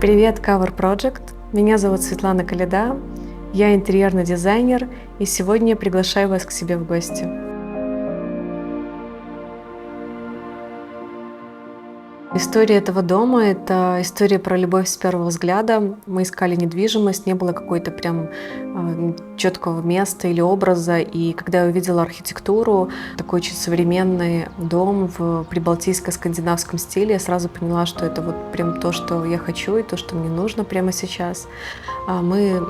Привет, Cover Project! Меня зовут Светлана Коляда, я интерьерный дизайнер, и сегодня я приглашаю вас к себе в гости. История этого дома — это история про любовь с первого взгляда. Мы искали недвижимость, не было какой-то прям четкого места или образа. И когда я увидела архитектуру, такой очень современный дом в прибалтийско-скандинавском стиле, я сразу поняла, что это вот прям то, что я хочу и то, что мне нужно прямо сейчас. Мы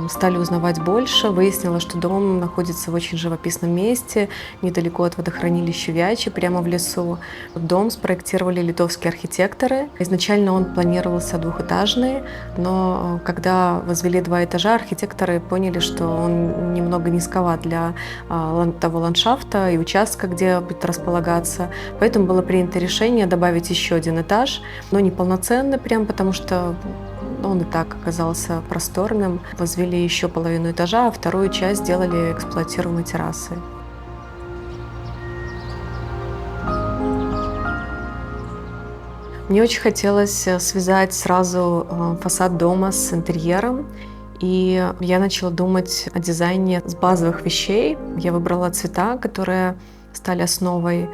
стали узнавать больше, выяснилось, что дом находится в очень живописном месте, недалеко от водохранилища Вячи, прямо в лесу. Дом спроектировали литовские архитекторы. Изначально он планировался двухэтажный, но когда возвели 2 этажа, архитекторы поняли, что он немного низковат для того ландшафта и участка, где будет располагаться. Поэтому было принято решение добавить еще 1 этаж, но не полноценный прям, потому что он и так оказался просторным. Возвели еще половину этажа, а вторую часть сделали эксплуатируемой террасой. Мне очень хотелось связать сразу фасад дома с интерьером, и я начала думать о дизайне с базовых вещей. Я выбрала цвета, которые стали основой.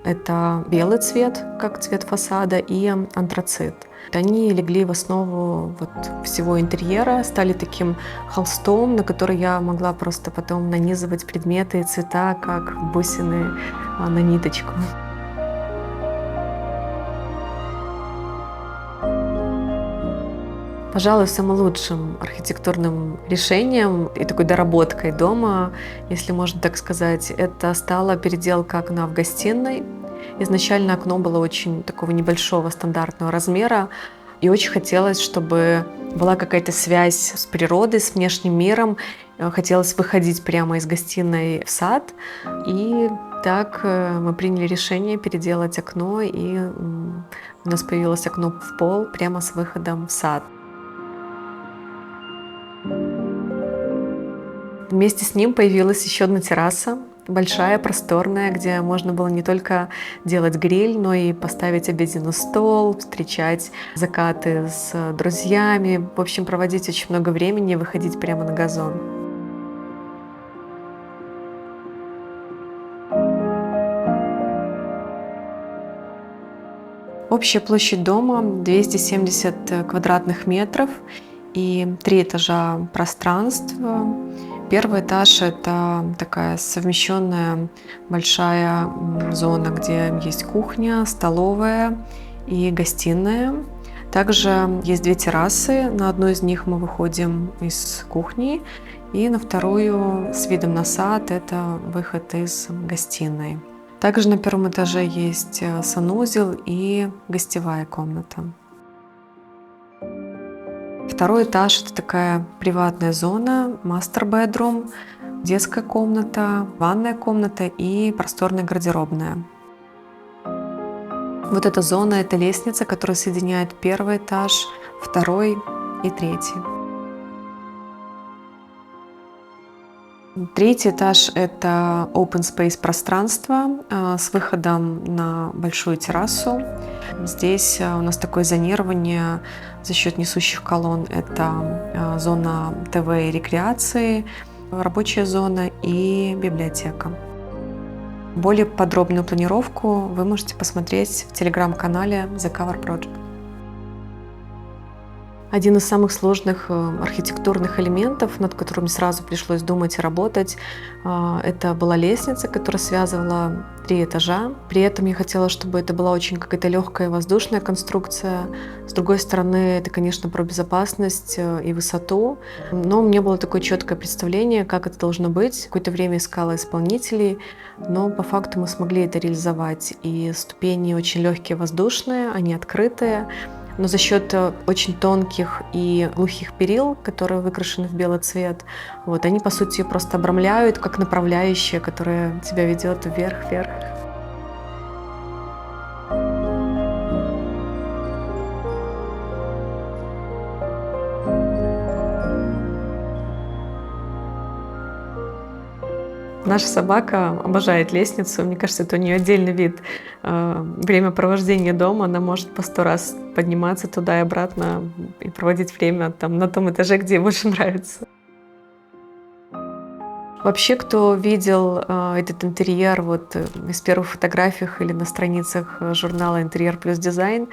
Это белый цвет, как цвет фасада, и антрацит. Они легли в основу всего интерьера, стали таким холстом, на который я могла просто потом нанизывать предметы и цвета, как бусины на ниточку. Пожалуй, самым лучшим архитектурным решением и такой доработкой дома, если можно так сказать, это стала переделка окна в гостиной. Изначально окно было очень такого небольшого стандартного размера, и очень хотелось, чтобы была какая-то связь с природой, с внешним миром. Хотелось выходить прямо из гостиной в сад. И так мы приняли решение переделать окно, и у нас появилось окно в пол прямо с выходом в сад. Вместе с ним появилась еще одна терраса, большая, просторная, где можно было не только делать гриль, но и поставить обеденный стол, встречать закаты с друзьями, в общем, проводить очень много времени и выходить прямо на газон. Общая площадь дома 270 квадратных метров и 3 этажа пространства. Первый этаж — это такая совмещенная большая зона, где есть кухня, столовая и гостиная. Также есть 2 террасы. На одну из них мы выходим из кухни, и на вторую с видом на сад — это выход из гостиной. Также на первом этаже есть санузел и гостевая комната. Второй этаж — это такая приватная зона, master bedroom, детская комната, ванная комната и просторная гардеробная. Вот эта зона — это лестница, которая соединяет первый этаж, второй и третий. Третий этаж — это open space пространство с выходом на большую террасу. Здесь у нас такое зонирование за счет несущих колонн. Это зона ТВ и рекреации, рабочая зона и библиотека. Более подробную планировку вы можете посмотреть в телеграм-канале The Cover Project. Один из самых сложных архитектурных элементов, над которыми сразу пришлось думать и работать, это была лестница, которая связывала 3 этажа. При этом я хотела, чтобы это была очень какая-то легкая воздушная конструкция. С другой стороны, это, конечно, про безопасность и высоту. Но у меня было такое четкое представление, как это должно быть. Какое-то время искала исполнителей, но по факту мы смогли это реализовать. И ступени очень легкие, воздушные, они открытые. Но за счет очень тонких и глухих перил, которые выкрашены в белый цвет, они, по сути, просто обрамляют, как направляющая, которая тебя ведет вверх-вверх. Наша собака обожает лестницу. Мне кажется, это у нее отдельный вид времяпровождения дома. Она может по 100 раз подниматься туда и обратно и проводить время там на том этаже, где ей больше нравится. Вообще, кто видел этот интерьер вот из первых фотографиях или на страницах журнала «Интерьер плюс дизайн»,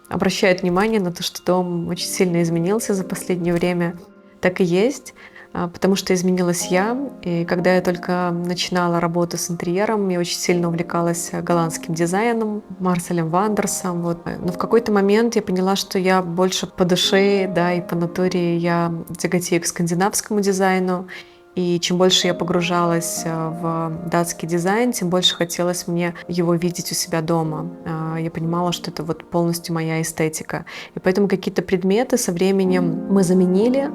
обращает внимание на то, что дом очень сильно изменился за последнее время. Так и есть, потому что изменилась я. И когда я только начинала работу с интерьером, я очень сильно увлекалась голландским дизайном, Марселем Вандерсом. Вот. Но в какой-то момент я поняла, что я больше по душе, да, и по натуре я тяготею к скандинавскому дизайну. И чем больше я погружалась в датский дизайн, тем больше хотелось мне его видеть у себя дома. Я понимала, что это вот полностью моя эстетика. И поэтому какие-то предметы со временем мы заменили.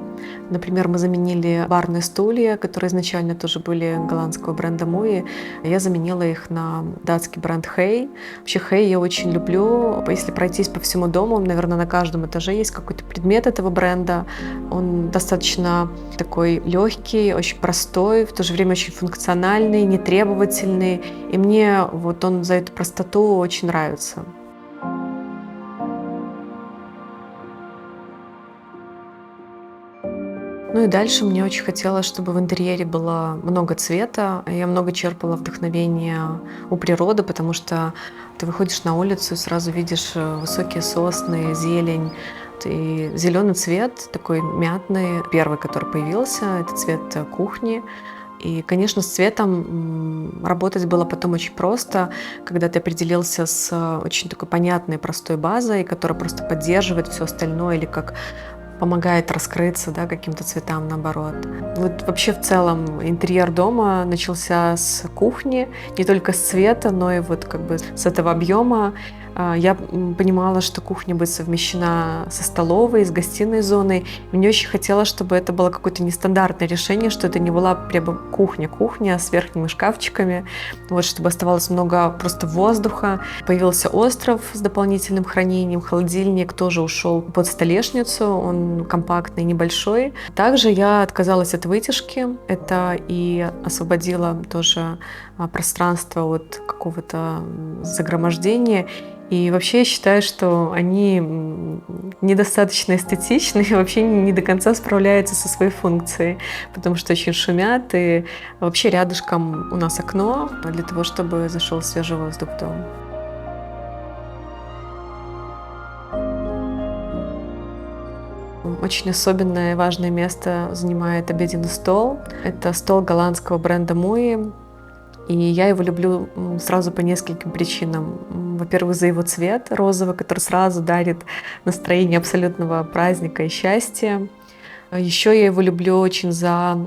Например, мы заменили барные стулья, которые изначально тоже были голландского бренда Муи. Я заменила их на датский бренд Хей. Вообще Хей я очень люблю. Если пройтись по всему дому, наверное, на каждом этаже есть какой-то предмет этого бренда. Он достаточно такой легкий, очень простой, в то же время очень функциональный, нетребовательный. И мне вот он за эту простоту очень нравится. Ну и дальше мне очень хотелось, чтобы в интерьере было много цвета. Я много черпала вдохновения у природы, потому что ты выходишь на улицу и сразу видишь высокие сосны, зелень. И зеленый цвет, такой мятный, первый, который появился, это цвет кухни. И, конечно, с цветом работать было потом очень просто, когда ты определился с очень такой понятной, простой базой, которая просто поддерживает все остальное или как помогает раскрыться, да, каким-то цветам наоборот. Вот вообще в целом интерьер дома начался с кухни, не только с цвета, но и вот как бы с этого объема. Я понимала, что кухня будет совмещена со столовой, с гостиной зоной. Мне очень хотелось, чтобы это было какое-то нестандартное решение, что это не была прямо кухня с верхними шкафчиками, вот, чтобы оставалось много просто воздуха. Появился остров с дополнительным хранением, холодильник тоже ушел под столешницу, он компактный, небольшой. Также я отказалась от вытяжки, это и освободило тоже пространство от какого-то загромождения. И вообще я считаю, что они недостаточно эстетичны и вообще не до конца справляются со своей функцией, потому что очень шумят. И вообще рядышком у нас окно для того, чтобы зашел свежий воздух в дом. Очень особенное и важное место занимает обеденный стол. Это стол голландского бренда Муи. И я его люблю сразу по нескольким причинам. Во-первых, за его цвет розовый, который сразу дарит настроение абсолютного праздника и счастья. Еще я его люблю очень за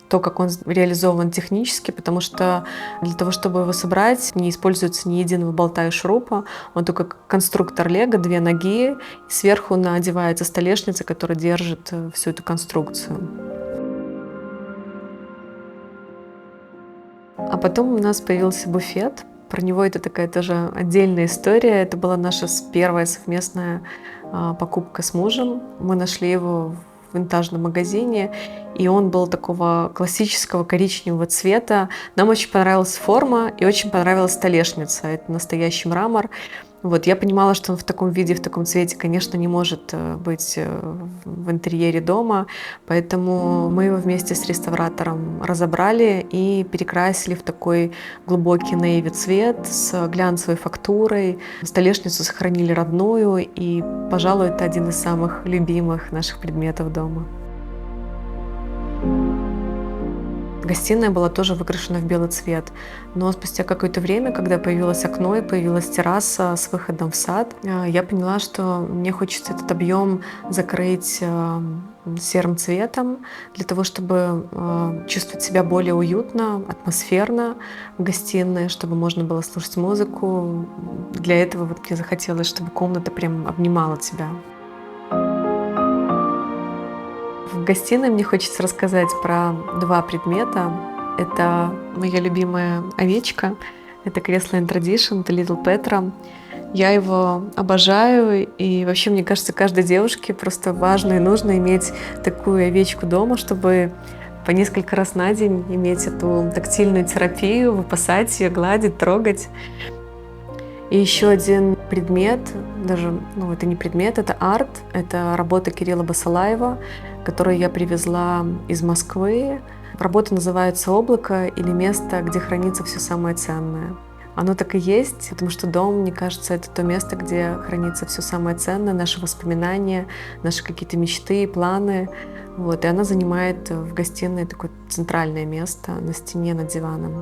то, как он реализован технически, потому что для того, чтобы его собрать, не используется ни единого болта и шурупа. Он только как конструктор лего, 2 ноги, и сверху надевается столешница, которая держит всю эту конструкцию. А потом у нас появился буфет. Про него это такая тоже отдельная история. Это была наша первая совместная покупка с мужем. Мы нашли его в винтажном магазине, и он был такого классического коричневого цвета. Нам очень понравилась форма и очень понравилась столешница. Это настоящий мрамор. Вот, я понимала, что он в таком виде, в таком цвете, конечно, не может быть в интерьере дома, поэтому мы его вместе с реставратором разобрали и перекрасили в такой глубокий нейви цвет с глянцевой фактурой. Столешницу сохранили родную, и, пожалуй, это один из самых любимых наших предметов дома. Гостиная была тоже выкрашена в белый цвет, но спустя какое-то время, когда появилось окно и появилась терраса с выходом в сад, я поняла, что мне хочется этот объем закрыть серым цветом для того, чтобы чувствовать себя более уютно, атмосферно в гостиной, чтобы можно было слушать музыку. Для этого вот мне захотелось, чтобы комната прям обнимала тебя. В гостиной мне хочется рассказать про 2 предмета. Это моя любимая овечка, это кресло In Tradition, это Little Petra. Я его обожаю, и вообще, мне кажется, каждой девушке просто важно и нужно иметь такую овечку дома, чтобы по несколько раз на день иметь эту тактильную терапию, выпасать ее, гладить, трогать. И еще один предмет, даже, это не предмет, это арт, это работа Кирилла Басалаева, которую я привезла из Москвы. Работа называется «Облако» или «Место, где хранится все самое ценное». Оно так и есть, потому что дом, мне кажется, это то место, где хранится все самое ценное, наши воспоминания, наши какие-то мечты и планы. И она занимает в гостиной такое центральное место на стене над диваном.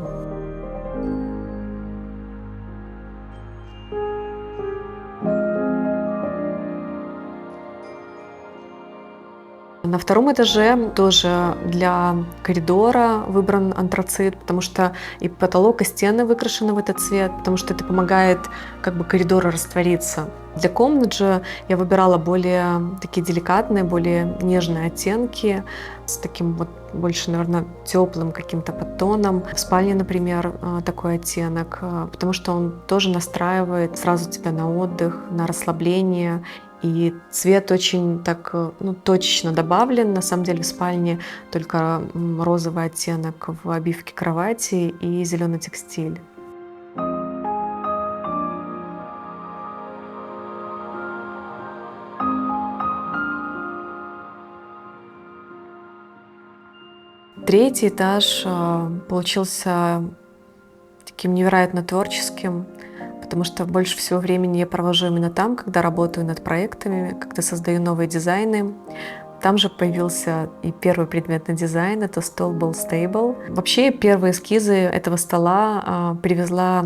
На втором этаже тоже для коридора выбран антрацит, потому что и потолок, и стены выкрашены в этот цвет, потому что это помогает коридору раствориться. Для комнат же я выбирала более такие деликатные, более нежные оттенки с таким больше, наверное, теплым каким-то подтоном. В спальне, например, такой оттенок, потому что он тоже настраивает сразу тебя на отдых, на расслабление. И цвет очень так, точечно добавлен. На самом деле в спальне только розовый оттенок в обивке кровати и зеленый текстиль. Третий этаж получился таким невероятно творческим, потому что больше всего времени я провожу именно там, когда работаю над проектами, когда создаю новые дизайны. Там же появился и первый предмет на дизайн, это стол был стейбл. Вообще первые эскизы этого стола привезла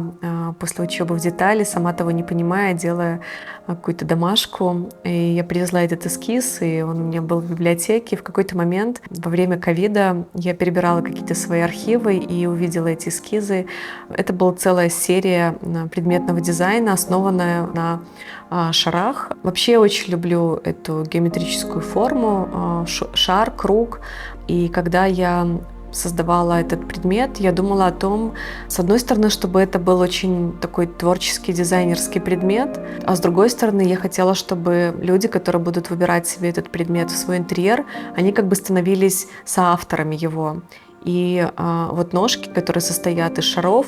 после учебы в детали, сама того не понимая, делая какую-то домашку. И я привезла этот эскиз, и он у меня был в библиотеке. В какой-то момент во время ковида я перебирала какие-то свои архивы и увидела эти эскизы. Это была целая серия предметного дизайна, основанная на шарах. Вообще я очень люблю эту геометрическую форму, шар, круг. И когда я создавала этот предмет, я думала о том, с одной стороны, чтобы это был очень такой творческий, дизайнерский предмет, а с другой стороны, я хотела, чтобы люди, которые будут выбирать себе этот предмет в свой интерьер, они становились соавторами его. И ножки, которые состоят из шаров,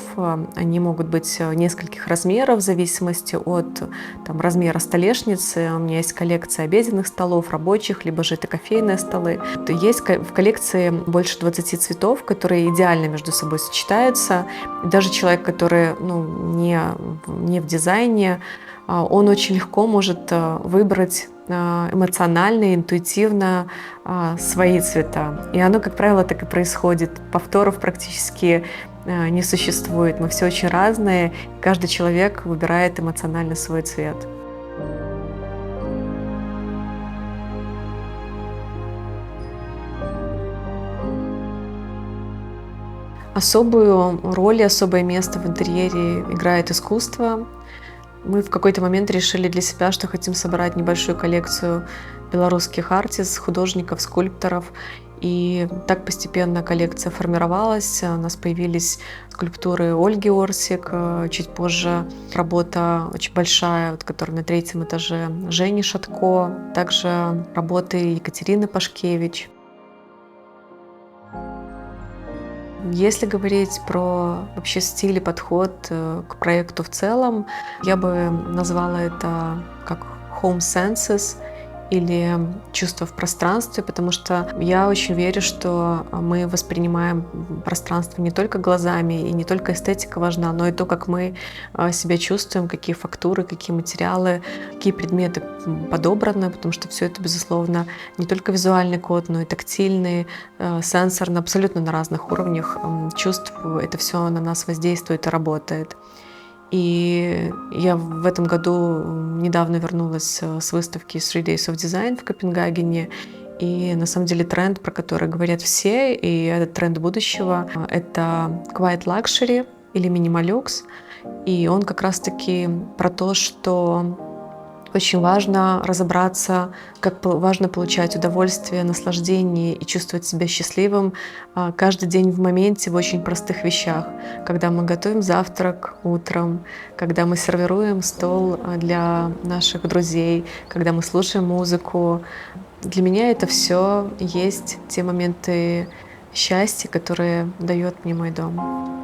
они могут быть нескольких размеров в зависимости от размера столешницы. У меня есть коллекция обеденных столов, рабочих, либо же это кофейные столы. Есть в коллекции больше 20 цветов, которые идеально между собой сочетаются. И даже человек, который не в дизайне, он очень легко может выбрать эмоционально, интуитивно свои цвета. И оно, как правило, так и происходит. Повторов практически не существует. Мы все очень разные. Каждый человек выбирает эмоционально свой цвет. Особую роль и особое место в интерьере играет искусство. Мы в какой-то момент решили для себя, что хотим собрать небольшую коллекцию белорусских артист, художников, скульпторов. И так постепенно коллекция формировалась. У нас появились скульптуры Ольги Орсик, чуть позже работа очень большая, которая на третьем этаже Жени Шатко, также работы Екатерины Пашкевич. Если говорить про вообще стиль и подход к проекту в целом, я бы назвала это как home senses или чувство в пространстве, потому что я очень верю, что мы воспринимаем пространство не только глазами, и не только эстетика важна, но и то, как мы себя чувствуем, какие фактуры, какие материалы, какие предметы подобраны, потому что все это, безусловно, не только визуальный код, но и тактильный, сенсорный, абсолютно на разных уровнях чувств. Это все на нас воздействует и работает. И я в этом году недавно вернулась с выставки Three Days of Design в Копенгагене. И на самом деле тренд, про который говорят все, и этот тренд будущего, это Quiet Luxury или Minimалюкс. И он как раз-таки про то, что очень важно разобраться, как важно получать удовольствие, наслаждение и чувствовать себя счастливым каждый день в моменте в очень простых вещах. Когда мы готовим завтрак утром, когда мы сервируем стол для наших друзей, когда мы слушаем музыку. Для меня это все есть те моменты счастье, которое дает мне мой дом.